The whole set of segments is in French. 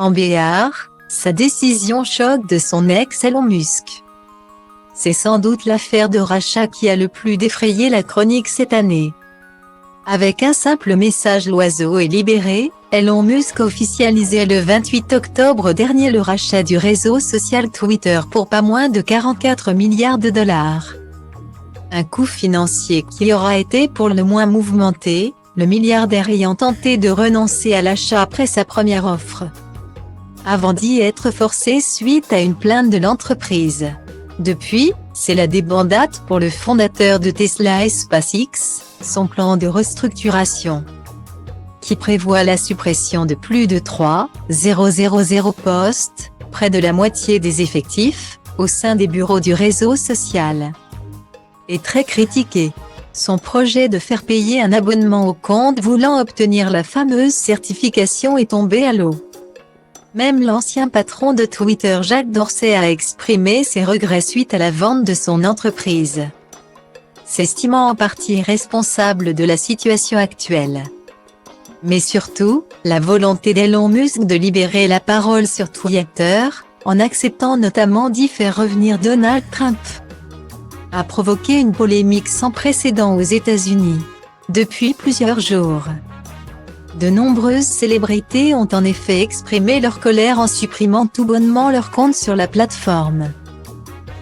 Amber Heard, sa décision choque de son ex Elon Musk. C'est sans doute l'affaire de rachat qui a le plus défrayé la chronique cette année. Avec un simple message, l'oiseau est libéré. Elon Musk a officialisé le 28 octobre dernier le rachat du réseau social Twitter pour pas moins de 44 milliards de dollars. Un coup financier qui aura été pour le moins mouvementé, le milliardaire ayant tenté de renoncer à l'achat après sa première offre, avant d'y être forcé suite à une plainte de l'entreprise. Depuis, c'est la débandade pour le fondateur de Tesla et SpaceX, son plan de restructuration, qui prévoit la suppression de plus de 3,000 postes, près de la moitié des effectifs, au sein des bureaux du réseau social, est très critiqué. Son projet de faire payer un abonnement au compte voulant obtenir la fameuse certification est tombé à l'eau. Même l'ancien patron de Twitter, Jack Dorsey, a exprimé ses regrets suite à la vente de son entreprise, s'estimant en partie responsable de la situation actuelle. Mais surtout, la volonté d'Elon Musk de libérer la parole sur Twitter, en acceptant notamment d'y faire revenir Donald Trump, a provoqué une polémique sans précédent aux États-Unis. Depuis plusieurs jours, de nombreuses célébrités ont en effet exprimé leur colère en supprimant tout bonnement leur compte sur la plateforme.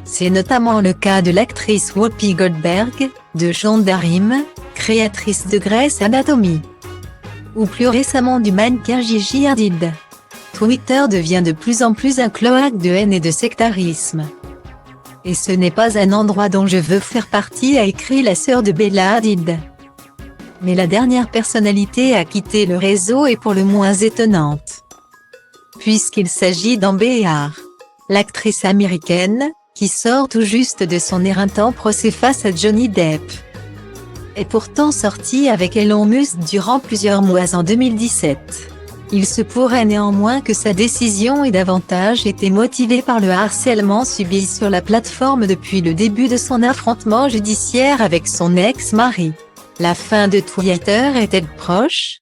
C'est notamment le cas de l'actrice Whoopi Goldberg, de Shonda Rhimes, créatrice de Grey's Anatomy, ou plus récemment du mannequin Gigi Hadid. Twitter devient de plus en plus un cloaque de haine et de sectarisme. Et ce n'est pas un endroit dont je veux faire partie, a écrit la sœur de Bella Hadid. Mais la dernière personnalité à quitter le réseau est pour le moins étonnante, puisqu'il s'agit d'Amber Heard, l'actrice américaine, qui sort tout juste de son éreintant procès face à Johnny Depp, est pourtant sortie avec Elon Musk durant plusieurs mois en 2017. Il se pourrait néanmoins que sa décision ait davantage été motivée par le harcèlement subi sur la plateforme depuis le début de son affrontement judiciaire avec son ex-mari. La fin de Twitter est-elle proche ?